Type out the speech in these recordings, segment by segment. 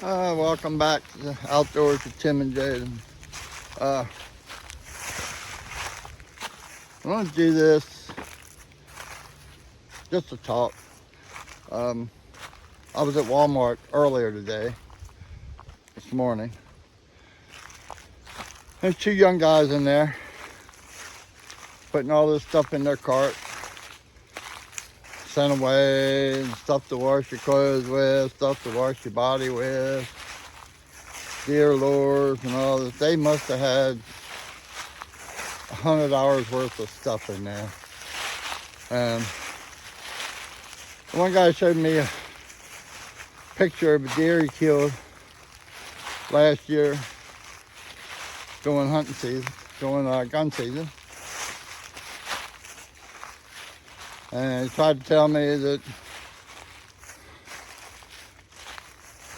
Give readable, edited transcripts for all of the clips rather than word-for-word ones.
Welcome back to the Outdoors with Tim and Jayden. I want to do this just to talk. I was at Walmart earlier today, this morning. There's two young guys in there putting all this stuff in their cart. Sent away, and stuff to wash your clothes with, stuff to wash your body with, deer lures and all this. They must have had $100 worth of stuff in there. And one guy showed me a picture of a deer he killed last year during hunting season, during gun season. And he tried to tell me that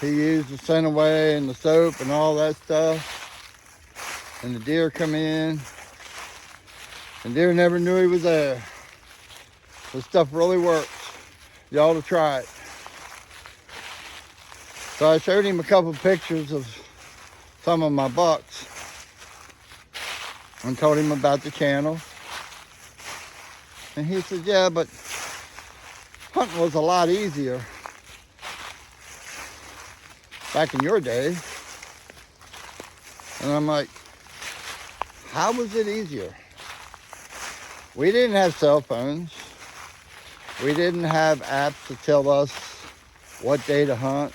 he used the scent away and the soap and all that stuff. And the deer come in. And deer never knew he was there. This stuff really works. You ought to try it. So I showed him a couple pictures of some of my bucks and told him about the channel. And he said, yeah, but hunting was a lot easier back in your day. And I'm like, how was it easier? We didn't have cell phones. We didn't have apps to tell us what day to hunt,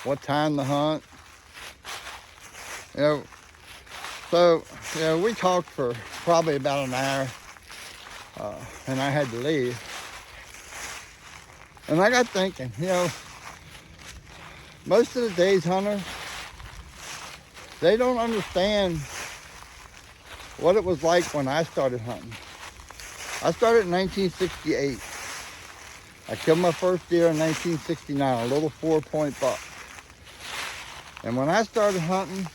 what time to hunt. So we talked for probably about an hour. And I had to leave. And I got thinking, most of the days hunters, they don't understand what it was like when I started hunting. I started in 1968. I killed my first deer in 1969, a little 4-point buck. And when I started hunting,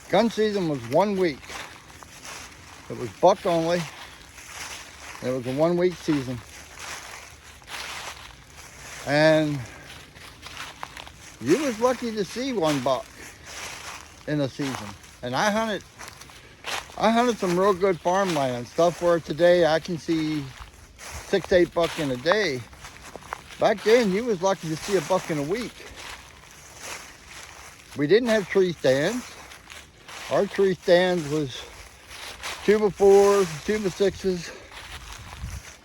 gun season was 1 week. It was buck only. It was a 1-week season. And you was lucky to see one buck in a season. And I hunted some real good farmland, stuff where today I can see 6-8 buck in a day. Back then, you was lucky to see a buck in a week. We didn't have tree stands. Our tree stands was 2x4s, 2x6s,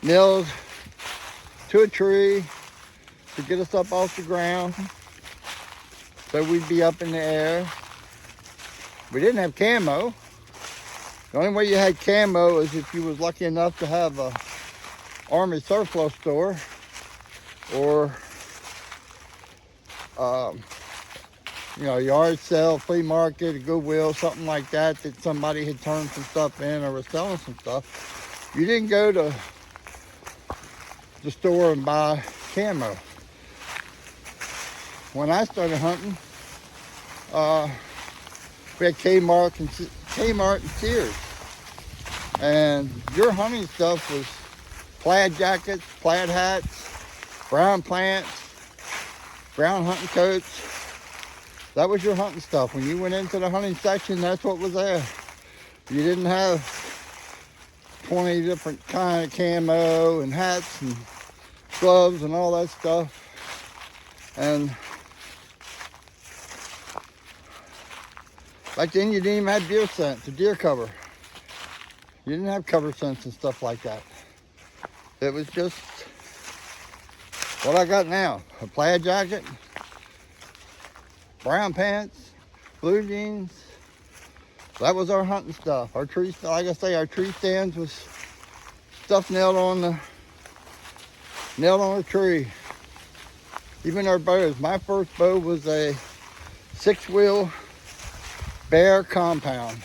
nailed to a tree to get us up off the ground so we'd be up in the air. We didn't have camo. The only way you had camo is if you was lucky enough to have a Army surplus store or a yard sale, flea market, a Goodwill, something like that somebody had turned some stuff in or was selling some stuff. You didn't go to the store and buy camo. When I started hunting, we had Kmart and Sears. And your hunting stuff was plaid jackets, plaid hats, brown pants, brown hunting coats. That was your hunting stuff. When you went into the hunting section, that's what was there. You didn't have 20 different kind of camo and hats and gloves and all that stuff. And back then you didn't even have deer scent, the deer cover. You didn't have cover scents and stuff like that. It was just what I got now. A plaid jacket, brown pants, blue jeans. That was our hunting stuff. Our tree, like I say, our tree stands was stuff nailed on a tree. Even our bows. My first bow was a 6-wheel Bear compound.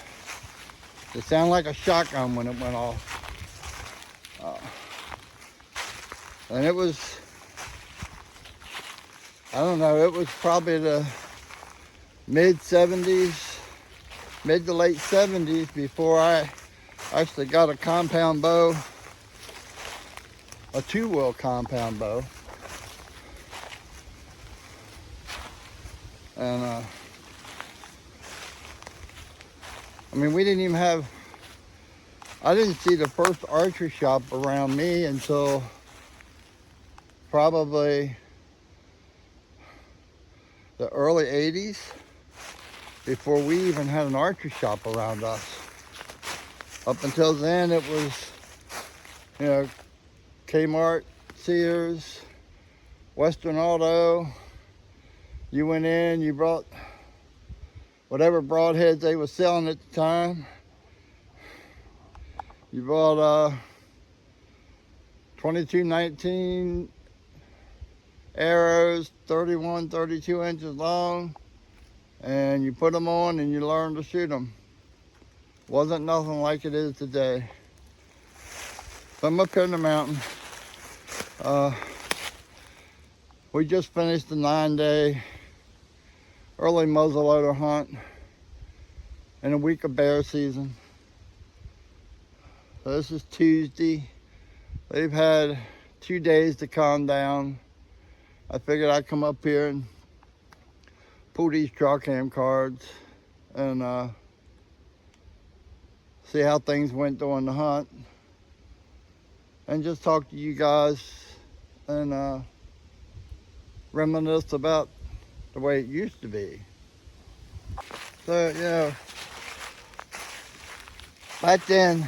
It sounded like a shotgun when it went off. And it was, I don't know, it was probably the mid-70s, mid to late 70s before I actually got a compound bow, a 2-wheel compound bow. And I mean, we didn't even have, I didn't see the first archery shop around me until probably the early 80s, before we even had an archery shop around us. Up until then, it was, you know, Kmart, Sears, Western Auto. You went in, you brought whatever broadheads they were selling at the time. You bought 2219 arrows, 31, 32 inches long, and you put them on and you learned to shoot them. Wasn't nothing like it is today. So I'm up here in the mountain. We just finished the 9-day early muzzleloader hunt in a week of bear season. So this is Tuesday. They've had 2 days to calm down. I figured I'd come up here and pull these Trailcam cards and see how things went during the hunt, and just talk to you guys and reminisce about the way it used to be. So, you know, back then,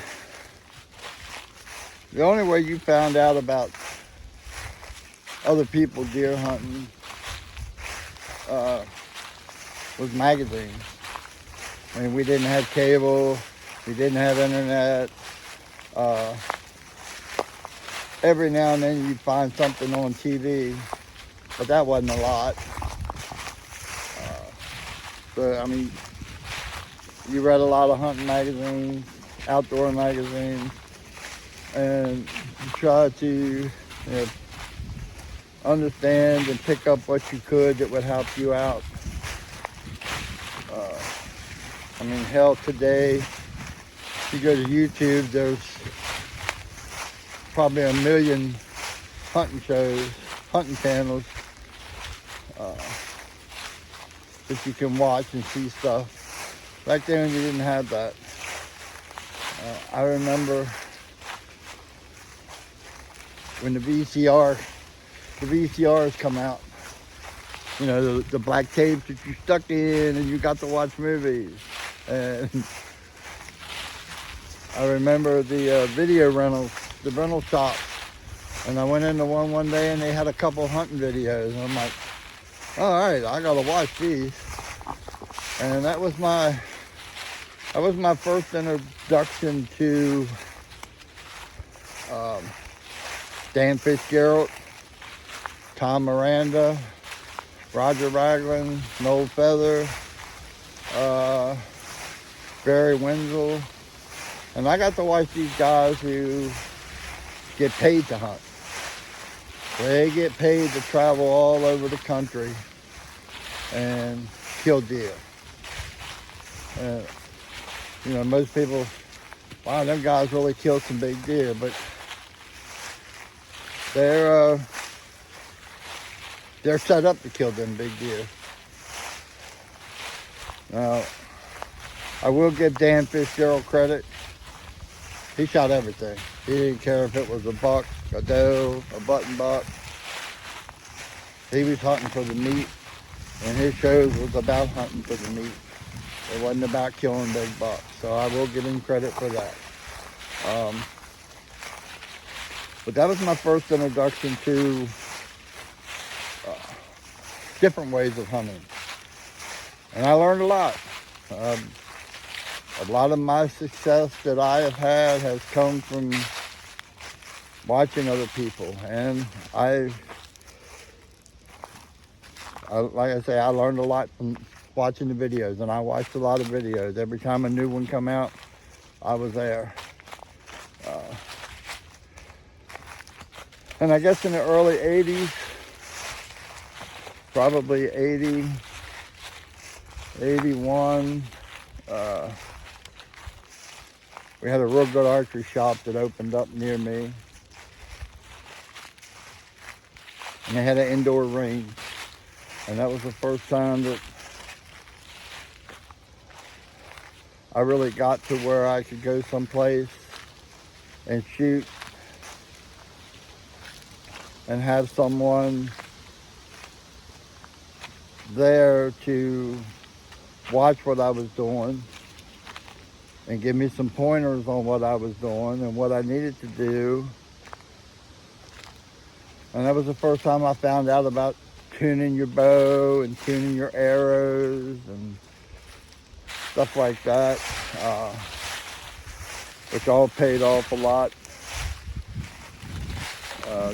the only way you found out about other people deer hunting was magazines. I mean, we didn't have cable, we didn't have internet. Every now and then you'd find something on TV, but that wasn't a lot. So, I mean, you read a lot of hunting magazines, outdoor magazines, and you try to, you know, understand and pick up what you could that would help you out. I mean, hell, today, if you go to YouTube, there's probably a million hunting shows, hunting channels that you can watch and see stuff. Back then, you didn't have that. I remember when the VCRs come out. You know, the black tapes that you stuck in and you got to watch movies. And I remember the video rentals, the rental shops. And I went into one day and they had a couple hunting videos. And I'm like, all right, I gotta watch these. And that was my first introduction to Dan Fitzgerald, Tom Miranda, Roger Ragland, Noel Feather, Barry Wenzel. And I got to watch these guys who get paid to hunt. They get paid to travel all over the country and kill deer. You know, most people, wow, them guys really killed some big deer, but they're set up to kill them big deer. Now, I will give Dan Fitzgerald credit. He shot everything. He didn't care if it was a buck, a doe, a button buck. He was hunting for the meat, and his shows was about hunting for the meat. It wasn't about killing big bucks. So I will give him credit for that. But that was my first introduction to different ways of hunting. And I learned a lot. A lot of my success that I have had has come from watching other people. And like I say, I learned a lot from watching the videos. And I watched a lot of videos. Every time a new one come out, I was there. And I guess in the early 80s, probably 80, 81, we had a real good archery shop that opened up near me. And they had an indoor range. And that was the first time that I really got to where I could go someplace and shoot and have someone there to watch what I was doing and give me some pointers on what I was doing and what I needed to do. And that was the first time I found out about tuning your bow and tuning your arrows and stuff like that, which all paid off a lot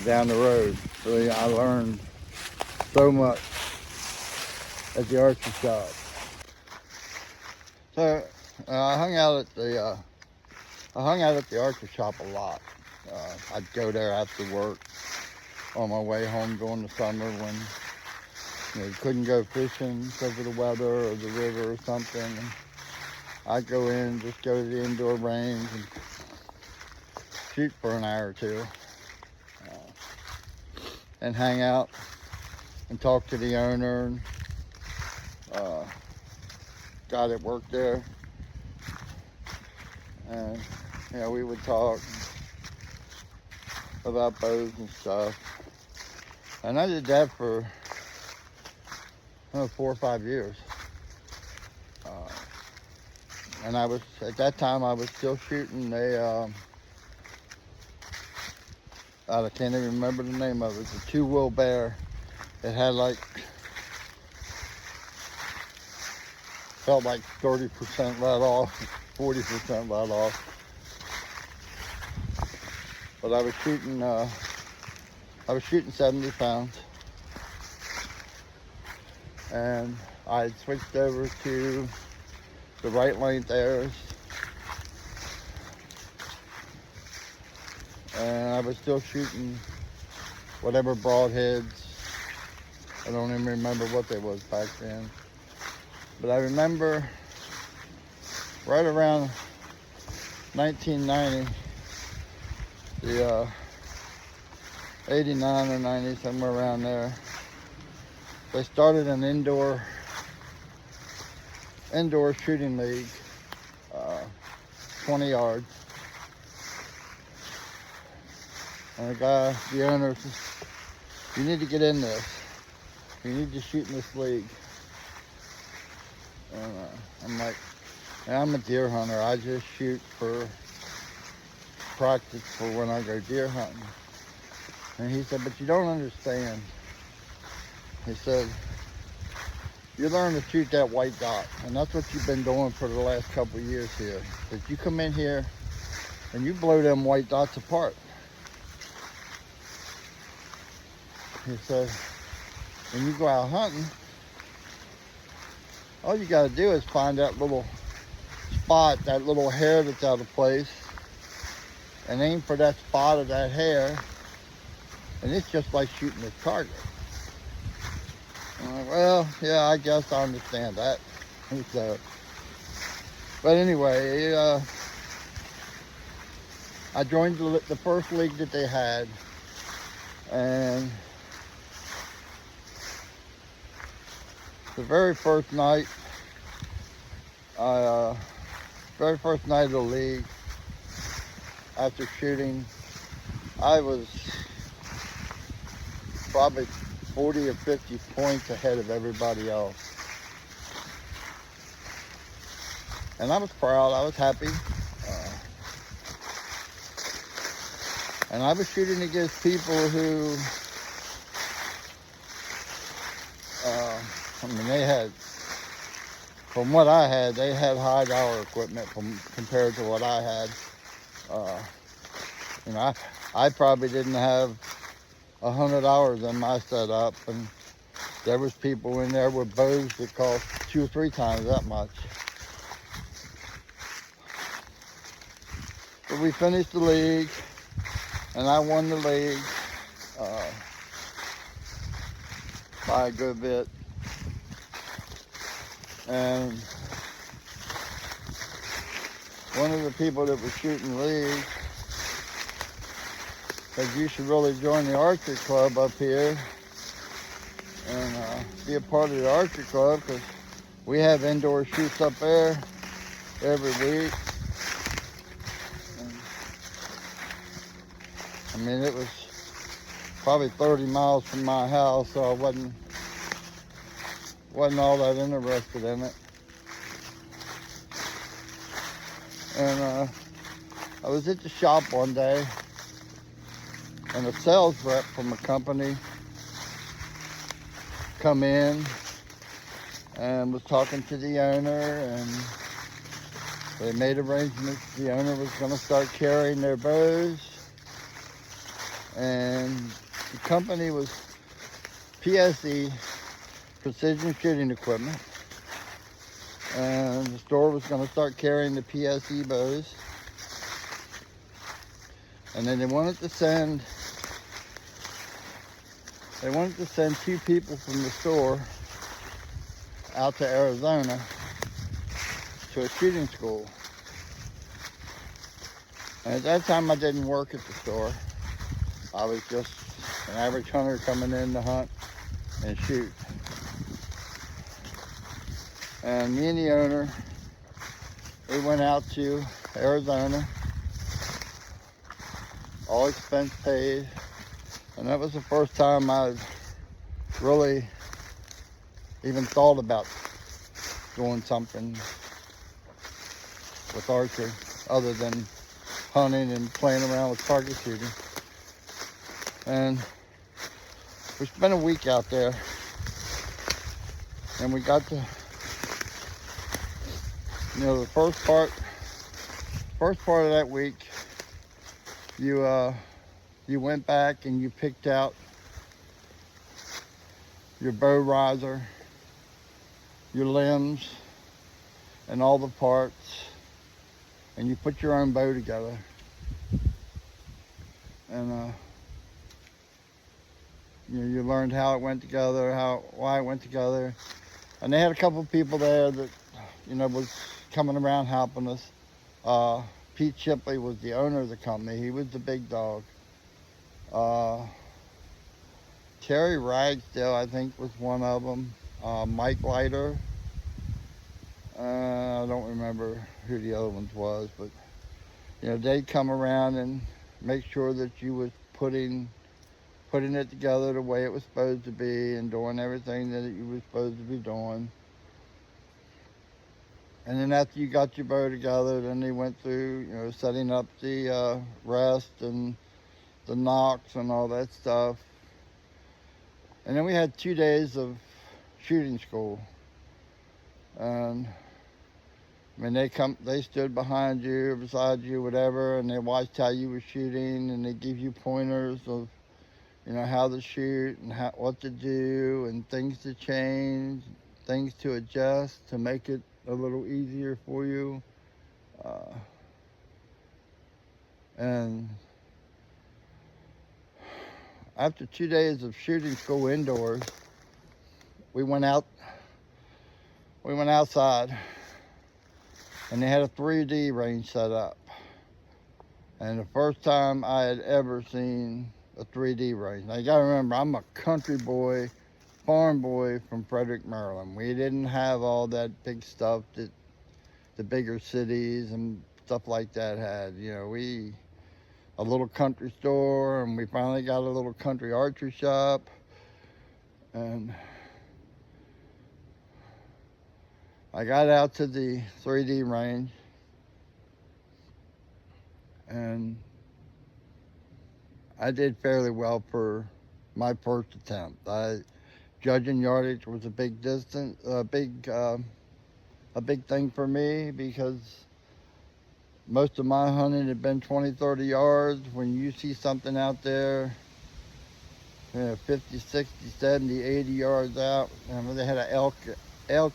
down the road. Really, I learned so much at the archery shop. So I hung out at the archery shop a lot. I'd go there after work on my way home during the summer when you couldn't go fishing because of the weather or the river or something. And I'd go in, just go to the indoor range and shoot for an hour or two, and hang out and talk to the owner and guy that worked there. And we would talk about bows and stuff. And I did that for 4 or 5 years. And I was, at that time, I was still shooting a, I can't even remember the name of it. It's a 2-wheel bear. It had like, felt like 30% let off, 40% let off. But I was shooting 70 pounds. And I had switched over to the right length arrows. And I was still shooting whatever broadheads. I don't even remember what they was back then. But I remember right around 1990, the 89 or 90, somewhere around there, they started an indoor shooting league, 20 yards. And the owner says, you need to get in this. You need to shoot in this league. And I'm like, I'm a deer hunter. I just shoot for practice for when I go deer hunting. And he said, but you don't understand. He said, you learn to shoot that white dot, and that's what you've been doing for the last couple of years here. That you come in here and you blow them white dots apart. He said, when you go out hunting, all you got to do is find that little spot, that little hair that's out of place, and aim for that spot of that hair, and it's just like shooting a target. I'm like, well, yeah, I guess I understand that. So, but anyway, I joined the first league that they had, and the very first night of the league, after shooting, I was probably 40 or 50 points ahead of everybody else. And I was proud, I was happy. And I was shooting against people who, they had, from what I had, they had high dollar equipment compared to what I had. I probably didn't have $100 in my setup, and there was people in there with bows that cost 2 or 3 times that much. But we finished the league, and I won the league by a good bit. And one of the people that was shooting the league said, you should really join the archery club up here and be a part of the archery club, because we have indoor shoots up there every week. And, I mean, it was probably 30 miles from my house, so I wasn't all that interested in it. And I was at the shop one day, and a sales rep from a company come in and was talking to the owner, and they made arrangements. The owner was going to start carrying their bows, and the company was PSE, Precision Shooting Equipment, and the store was going to start carrying the PSE bows. And then they wanted to send 2 people from the store out to Arizona to a shooting school. And at that time I didn't work at the store. I was just an average hunter coming in to hunt and shoot. And me and the owner, we went out to Arizona, all expense paid. And that was the first time I really even thought about doing something with archery other than hunting and playing around with target shooting. And we spent a week out there, and we got to, the first part of that week, you went back and you picked out your bow riser, your limbs, and all the parts, and you put your own bow together. And you learned how it went together, why it went together. And they had a couple of people there that was coming around helping us. Pete Shipley was the owner of the company. He was the big dog. Terry Ragsdale, I think, was one of them. Mike Leiter. I don't remember who the other ones was, but they'd come around and make sure that you was putting it together the way it was supposed to be and doing everything that you were supposed to be doing. And then after you got your bow together, then they went through, setting up the rest and the nocks and all that stuff. And then we had 2 days of shooting school. And I mean, they stood behind you, beside you, whatever, and they watched how you were shooting, and they give you pointers of, how to shoot and what to do and things to change, things to adjust to make it a little easier for you. And after 2 days of shooting school indoors, we went outside, and they had a 3D range set up. And the first time I had ever seen a 3D range. Now you gotta remember, I'm a country boy, farm boy from Frederick, Maryland. We didn't have all that big stuff that the bigger cities and stuff like that had. A little country store, and we finally got a little country archery shop. And I got out to the 3D range, and I did fairly well for my first attempt. Judging yardage was a big thing for me, because most of my hunting had been 20, 30 yards. When you see something out there, 50, 60, 70, 80 yards out, and they had an elk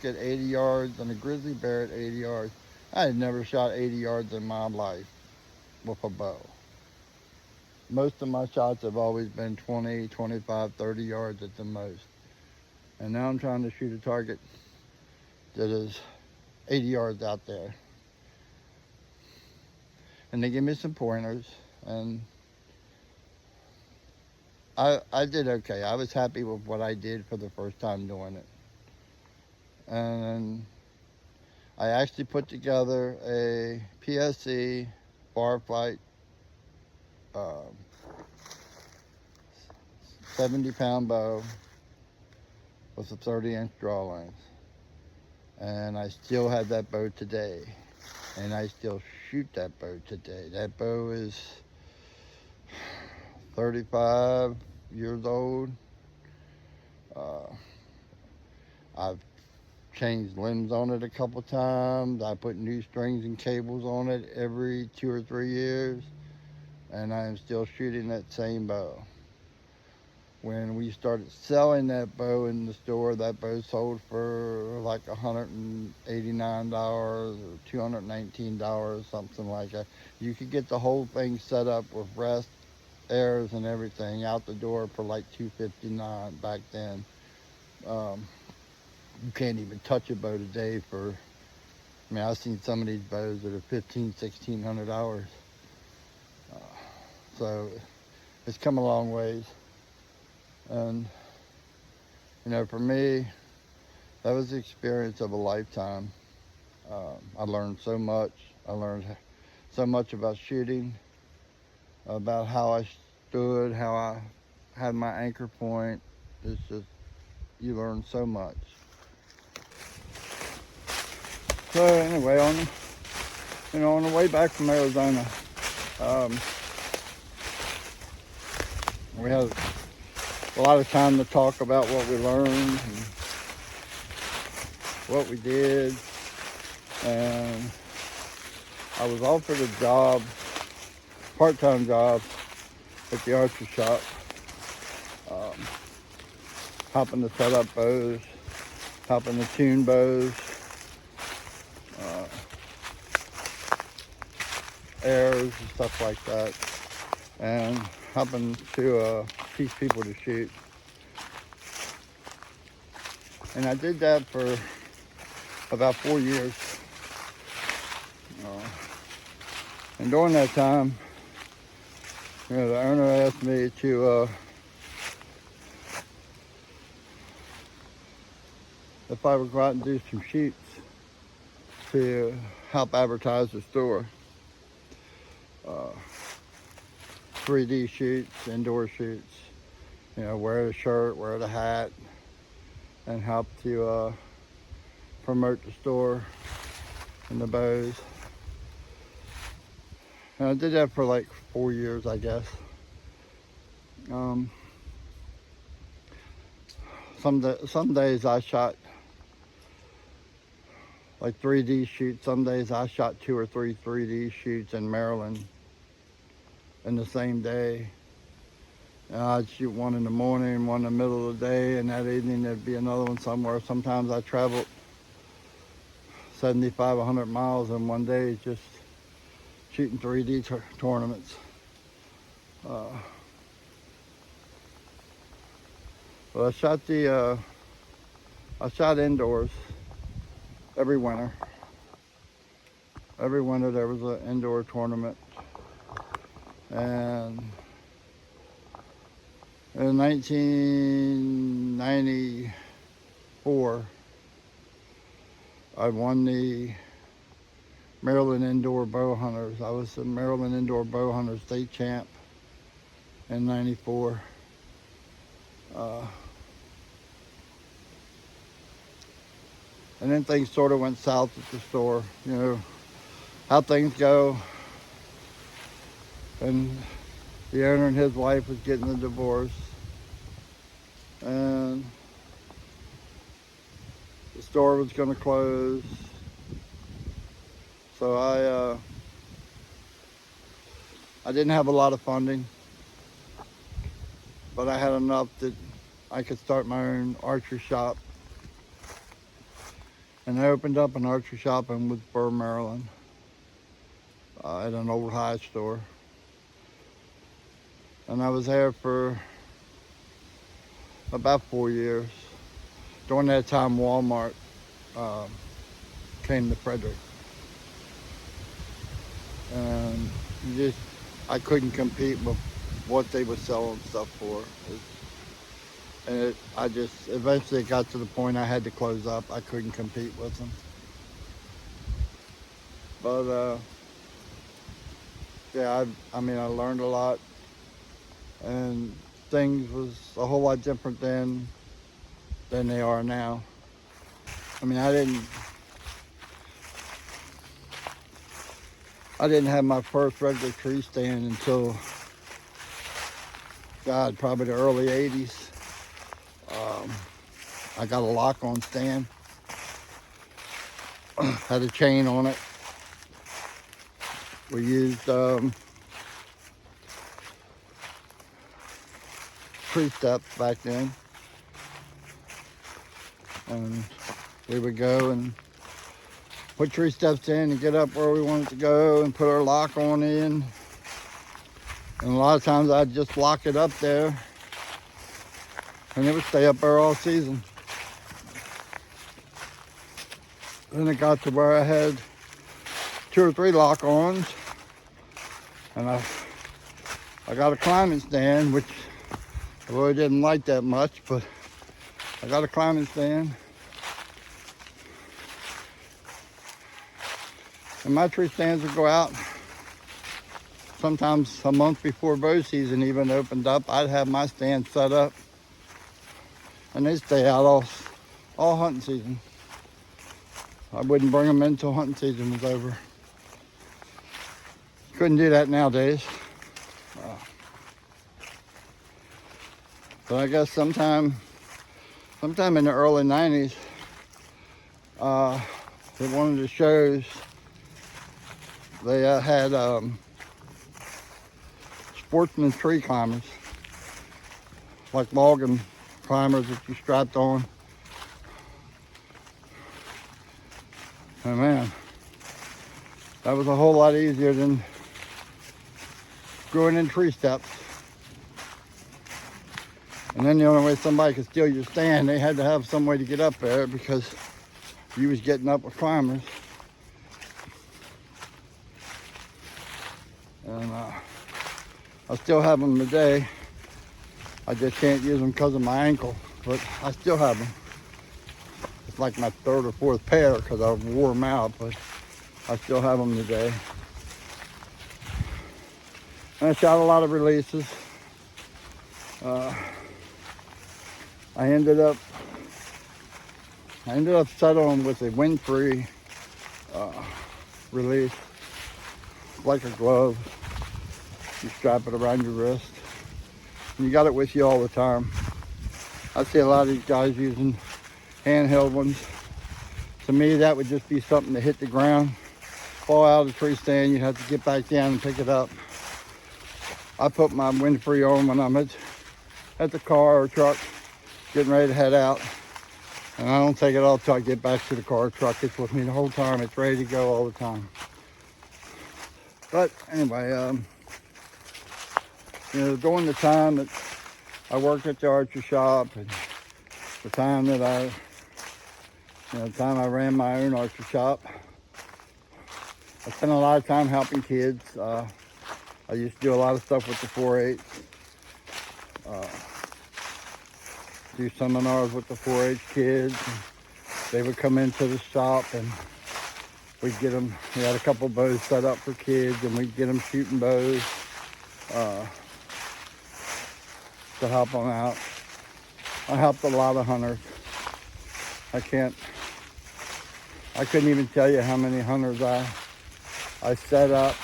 at 80 yards and a grizzly bear at 80 yards. I had never shot 80 yards in my life with a bow. Most of my shots have always been 20, 25, 30 yards at the most. And now I'm trying to shoot a target that is 80 yards out there. And they give me some pointers, and I did okay. I was happy with what I did for the first time doing it. And I actually put together a PSE bar flight 70-pound bow with a 30-inch draw length. And I still have that bow today. And I still shoot that bow today. That bow is 35 years old. I've changed limbs on it a couple times. I put new strings and cables on it every 2 or 3 years. And I am still shooting that same bow. When we started selling that bow in the store, that bow sold for like $189 or $219, something like that. You could get the whole thing set up with rest, airs, and everything out the door for like $259 back then. You can't even touch a bow today for, I mean, I've seen some of these bows that are $1,500, $1,600. So it's come a long ways. And, you know, for me, that was the experience of a lifetime. I learned so much. I learned so much about shooting, about how I stood, how I had my anchor point. It's just, you learn so much. So anyway, on the way back from Arizona, we had a lot of time to talk about what we learned and what we did. And I was offered a job, part-time job at the archery shop, helping to set up bows, helping to tune bows, airs and stuff like that, and helping to teach people to shoot. And I did that for about 4 years. And during that time, you know, the owner asked me to, if I would go out and do some shoots to help advertise the store. 3D shoots, indoor shoots, you know, wear the shirt, wear the hat, and help to promote the store and the bows. And I did that for like 4 years, I guess. Some days I shot like 3D shoots. Some days I shot 2 or 3 3D shoots in Maryland in the same day. And I'd shoot one in the morning, one in the middle of the day, and that evening there'd be another one somewhere. Sometimes I traveled 75, 100 miles in one day just shooting 3D tournaments. But I shot indoors every winter. Every winter there was an indoor tournament. And in 1994, I won the Maryland Indoor Bow Hunters. I was the Maryland Indoor Bow Hunter state champ in 94. And then things sort of went south at the store, you know, how things go. And the owner and his wife was getting a divorce. And the store was going to close. So I didn't have a lot of funding, but I had enough that I could start my own archery shop. And I opened up an archery shop in Woodsboro, Maryland, at an old high store. And I was there for about 4 years. During that time, Walmart came to Frederick. And I couldn't compete with what they were selling stuff for. I just eventually got to the point I had to close up. I couldn't compete with them. But yeah, I mean, I learned a lot, and things was a whole lot different then than they are now. I mean, I didn't have my first regular tree stand until, God, probably the early 80s. I got a lock-on stand, had a chain on it. We used tree steps back then, and we would go and put tree steps in and get up where we wanted to go and put our lock on in. And a lot of times I'd just lock it up there, and it would stay up there all season. Then it got to where I had 2 or 3 lock-ons, and I got a climbing stand, which I really didn't like that much, but I got a climbing stand. And my tree stands would go out sometimes a month before bow season even opened up. I'd have my stand set up, and they'd stay out all hunting season. I wouldn't bring them in until hunting season was over. Couldn't do that nowadays. So I guess sometime in the early 90s, at one of the shows, they had sportsman tree climbers, like logging climbers that you strapped on. And man, that was a whole lot easier than going in tree steps. And then the only way somebody could steal your stand, they had to have some way to get up there, because you was getting up with climbers. And I still have them today. I just can't use them because of my ankle, but I still have them. It's like my 3rd or 4th pair because I wore them out, but I still have them today. And I shot a lot of releases. I ended up settling with a wind-free release, like a glove. You strap it around your wrist, and you got it with you all the time. I see a lot of these guys using handheld ones. To me, that would just be something to hit the ground, fall out of the tree stand, you have to get back down and pick it up. I put my wind-free on when I'm at the car or truck, getting ready to head out. And I don't take it off till I get back to the car or truck. It's with me the whole time. It's ready to go all the time. But anyway, during the time that I worked at the archery shop, and the time that I ran my own archery shop, I spent a lot of time helping kids. I used to do a lot of stuff with the 4-H. Do seminars with the 4-H kids. They would come into the shop, and we'd get them. We had a couple bows set up for kids, and we'd get them shooting bows to help them out. I helped a lot of hunters. I couldn't even tell you how many hunters I set up.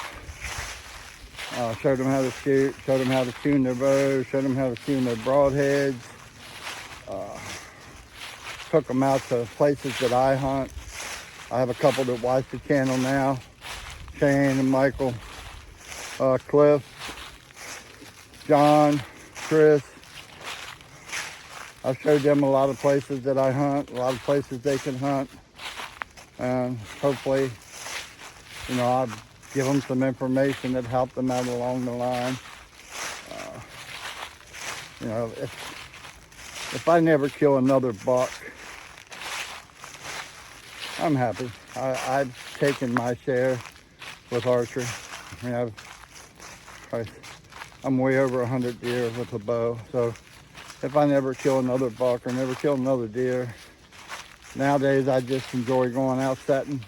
Showed them how to shoot, showed them how to tune their bows, showed them how to tune their broadheads. Took them out to places that I hunt. I have a couple that watch the channel now, Shane and Michael, Cliff, John, Chris. I've showed them a lot of places that I hunt, a lot of places they can hunt, and hopefully, I'll give them some information that helped them out along the line. If I never kill another buck, I'm happy. I've taken my share with archery. I'm way over 100 deer with a bow. So if I never kill another buck or never kill another deer, nowadays I just enjoy going out setting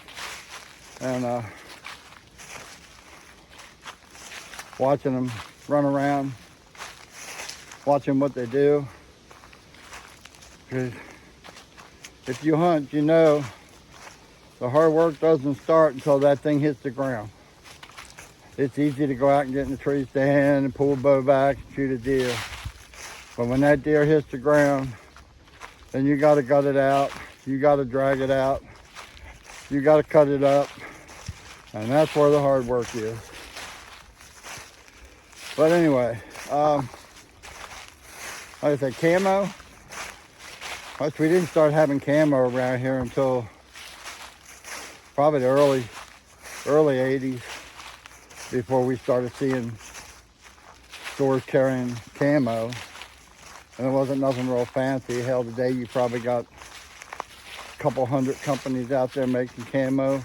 and watching them run around, watching what they do. Because if you hunt, you know the hard work doesn't start until that thing hits the ground. It's easy to go out and get in the tree stand and pull a bow back and shoot a deer. But when that deer hits the ground, then you got to gut it out. You got to drag it out. You got to cut it up. And that's where the hard work is. But anyway, like I said, camo. We didn't start having camo around here until probably the early 80s, before we started seeing stores carrying camo. And it wasn't nothing real fancy. Hell, today you probably got a couple hundred companies out there making camo,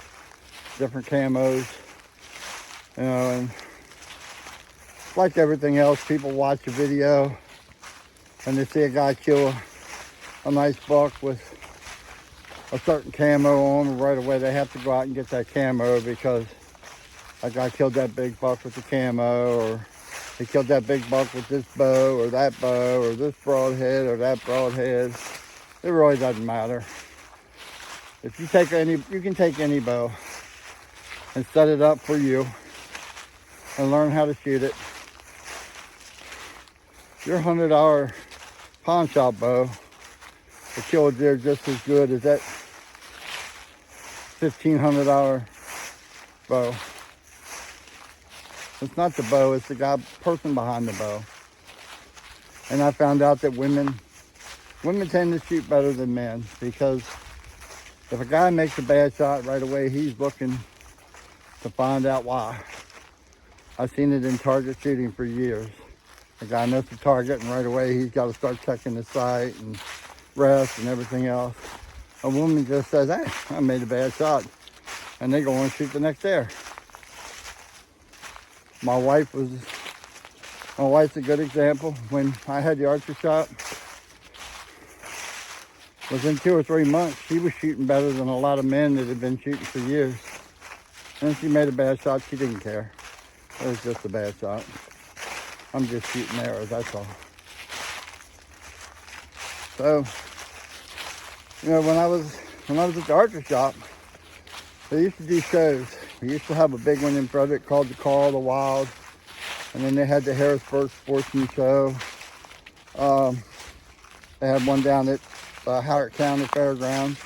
different camos. You know, and like everything else, people watch a video and they see a guy kill a nice buck with a certain camo on, right away they have to go out and get that camo because that guy killed that big buck with the camo, or he killed that big buck with this bow or that bow or this broadhead or that broadhead. It really doesn't matter. If you take you can take any bow and set it up for you and learn how to shoot it. Your $100 pawn shop bow will kill a deer just as good as that $1,500 bow. It's not the bow, it's the person behind the bow. And I found out that women tend to shoot better than men, because if a guy makes a bad shot right away, he's looking to find out why. I've seen it in target shooting for years. A guy missed the target and right away he's got to start checking the sight and rest and everything else. A woman just says, hey, I made a bad shot. And they go and shoot the next deer. My wife's a good example. When I had the archery shop, within 2 or 3 months, she was shooting better than a lot of men that had been shooting for years. And she made a bad shot, she didn't care. It was just a bad shot. I'm just shooting arrows, that's all. So, you know, when I was at the archery shop, they used to do shows. We used to have a big one in Frederick called the Call of the Wild. And then they had the Harrisburg Sportsman Show. They had one down at Howard County Fairgrounds.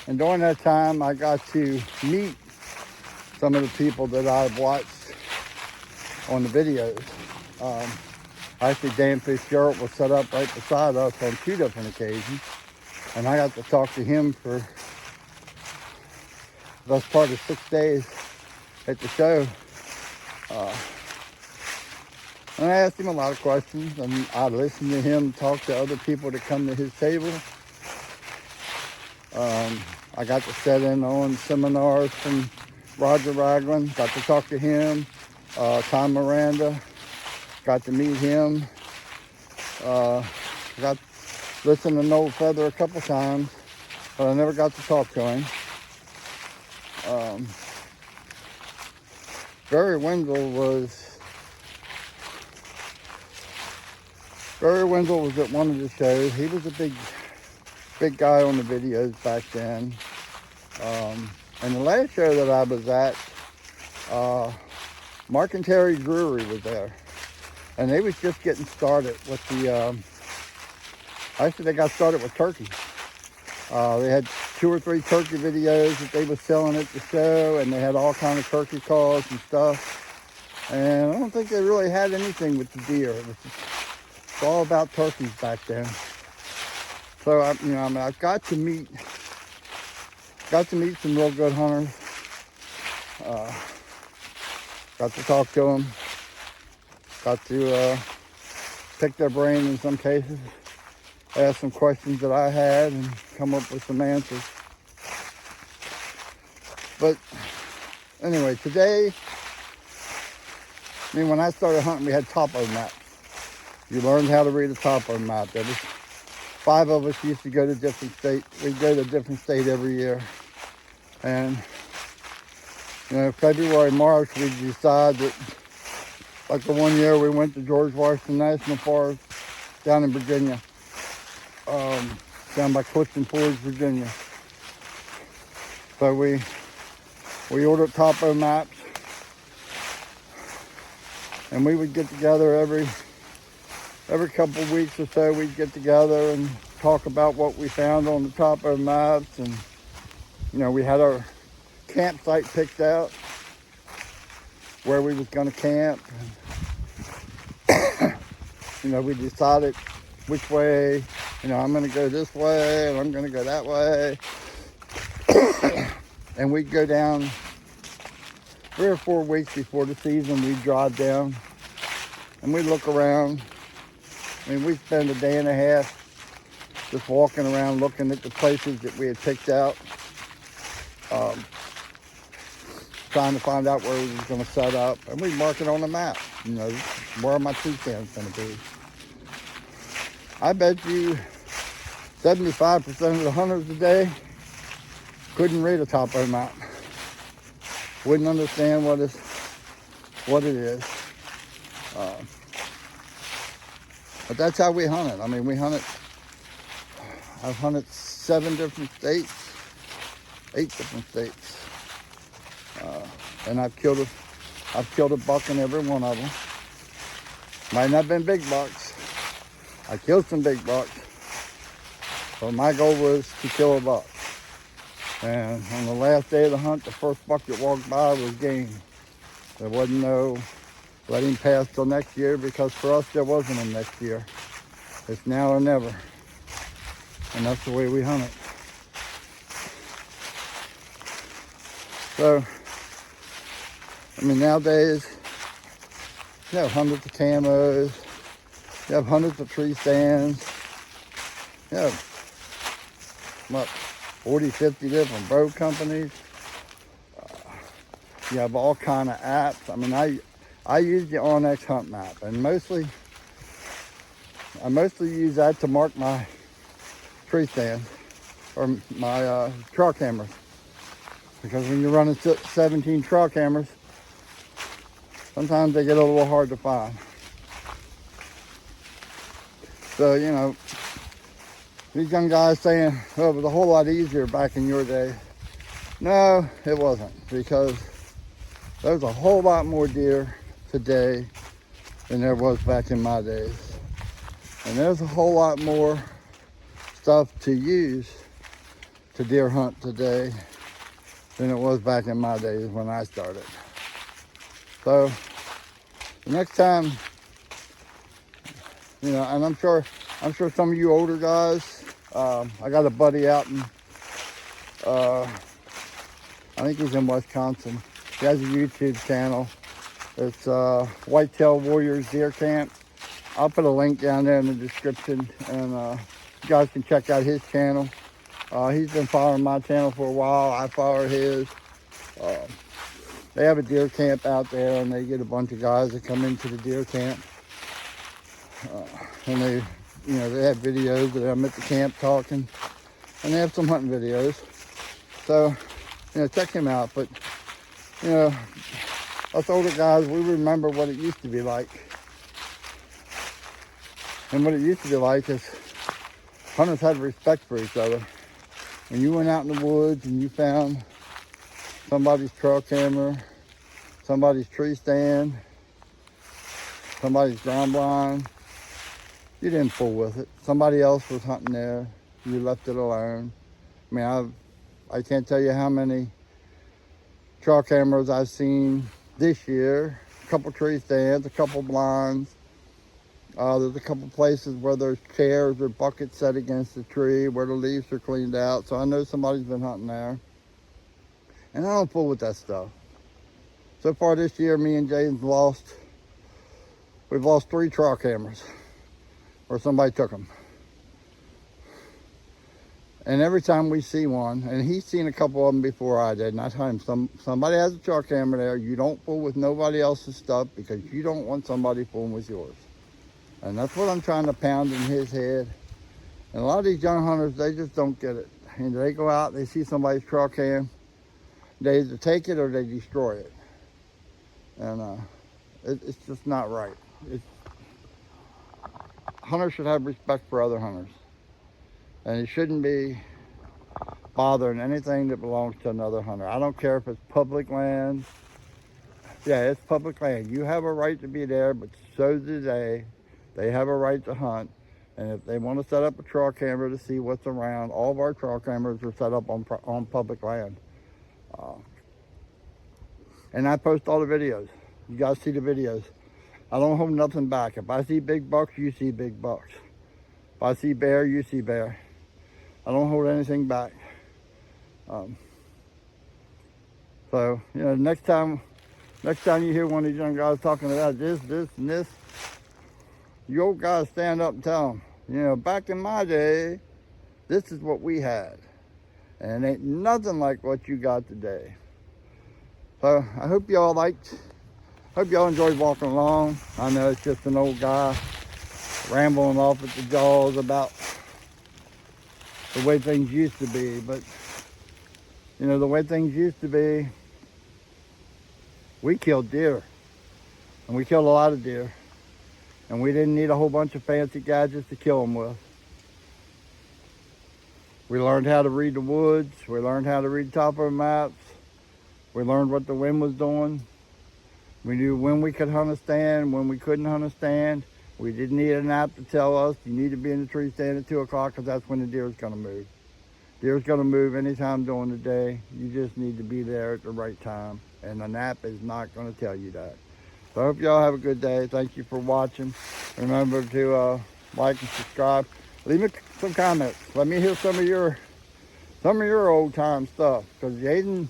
And during that time, I got to meet some of the people that I've watched on the videos. Actually, Dan Fitzgerald was set up right beside us on 2 different occasions. And I got to talk to him for the best part of 6 days at the show. And I asked him a lot of questions, and I listened to him talk to other people that come to his table. I got to sit in on seminars from Roger Ragland, got to talk to him. Tom Miranda, got to meet him. Got to listen to Noel Feather a couple times, but I never got to talk to him. Barry Wendell was at one of the shows. He was a big guy on the videos back then. And the last show that I was at, Mark and Terry Drury was there. And they was just getting started with the, actually they got started with turkey. They had 2 or 3 turkey videos that they were selling at the show, and they had all kinds of turkey calls and stuff. And I don't think they really had anything with the deer. It was just all about turkeys back then. So I got to meet some real good hunters. Got to talk to them. Got to pick their brain in some cases. Ask some questions that I had and come up with some answers. But anyway, today, when I started hunting, we had topo maps. You learned how to read a topo map. There was 5 of us used to go to different states. We'd go to a different state every year. And You know, February, March, we decide that, like the one year we went to George Washington National Park down in Virginia, down by Clifton Forge, Virginia. So we ordered topo maps, and we would get together every couple of weeks or so. We'd get together and talk about what we found on the topo maps, and you know, we had our campsite picked out where we was going to camp. You know, we decided which way, you know, I'm going to go this way and I'm going to go that way. And we'd go down 3 or 4 weeks before the season. We'd drive down and we'd look around. I mean, we'd spend a day and a half just walking around looking at the places that we had picked out, trying to find out where we was going to set up, and we'd mark it on the map, you know, where my tree stand's going to be. I bet you 75% of the hunters today couldn't read a topo map, wouldn't understand what it is. But that's how we hunted. I mean, I've hunted 7 different states, 8 different states. And I've killed a buck in every one of them. Might not have been big bucks. I killed some big bucks. But my goal was to kill a buck. And on the last day of the hunt, the first buck that walked by was game. There wasn't no let him pass till next year, because for us there wasn't a next year. It's now or never. And that's the way we hunt it. So, I mean, nowadays, you have hundreds of camos, you have hundreds of tree stands, you have, 40, 50 different bow companies. You have all kind of apps. I mean, I use the Onyx Hunt Map, and I mostly use that to mark my tree stand or my trail cameras. Because when you're running 17 trail cameras, sometimes they get a little hard to find. So, you know, these young guys saying, oh, it was a whole lot easier back in your day. No, it wasn't, because there's a whole lot more deer today than there was back in my days. And there's a whole lot more stuff to use to deer hunt today than it was back in my days when I started. So the next time, you know, and I'm sure some of you older guys, I got a buddy out in, I think he's in Wisconsin. He has a YouTube channel. It's Whitetail Warriors Deer Camp. I'll put a link down there in the description, and you guys can check out his channel. He's been following my channel for a while. I follow his. They have a deer camp out there, and they get a bunch of guys that come into the deer camp. And they, you know, they have videos of them at the camp talking, and they have some hunting videos. So, you know, check him out. But, you know, us older guys, we remember what it used to be like. And what it used to be like is hunters had respect for each other. When you went out in the woods and you found somebody's trail camera, somebody's tree stand, somebody's ground blind, you didn't fool with it. Somebody else was hunting there. You left it alone. I mean, I can't tell you how many trail cameras I've seen this year. A couple tree stands, a couple blinds. There's a couple places where there's chairs or buckets set against the tree where the leaves are cleaned out. So I know somebody's been hunting there. And I don't fool with that stuff. So far this year, me and Jayden's we've lost 3 trail cameras where somebody took them. And every time we see one, and he's seen a couple of them before I did, and I tell him, somebody has a trail camera there, you don't fool with nobody else's stuff because you don't want somebody fooling with yours. And that's what I'm trying to pound in his head. And a lot of these young hunters, they just don't get it. And they go out, they see somebody's trail cam, They either take it or they destroy it. And it's just not right. Hunters should have respect for other hunters. And you shouldn't be bothering anything that belongs to another hunter. I don't care if it's public land. Yeah, it's public land. You have a right to be there, but so do they. They have a right to hunt. And if they want to set up a trail camera to see what's around, all of our trail cameras are set up on public land. And I post all the videos. You guys see the videos. I don't hold nothing back. If I see big bucks, you see big bucks. If I see bear, you see bear. I don't hold anything back. So, you know, next time you hear one of these young guys talking about this, and this, you old guys stand up and tell them, you know, back in my day, this is what we had. And it ain't nothing like what you got today. So I hope y'all enjoyed walking along. I know it's just an old guy rambling off at the jaws about the way things used to be. But, you know, the way things used to be, we killed deer. And we killed a lot of deer. And we didn't need a whole bunch of fancy gadgets to kill them with. We learned how to read the woods. We learned how to read topo maps. We learned what the wind was doing. We knew when we could hunt a stand, when we couldn't hunt a stand. We didn't need an app to tell us you need to be in the tree stand at 2 o'clock because that's when the deer is going to move. Deer's going to move anytime during the day. You just need to be there at the right time. And an app is not going to tell you that. So I hope y'all have a good day. Thank you for watching. Remember to like and subscribe. Leave me some comments. Let me hear some of your old time stuff. Because Jayden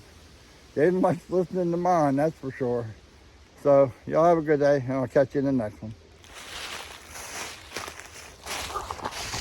likes listening to mine, that's for sure. So y'all have a good day, and I'll catch you in the next one.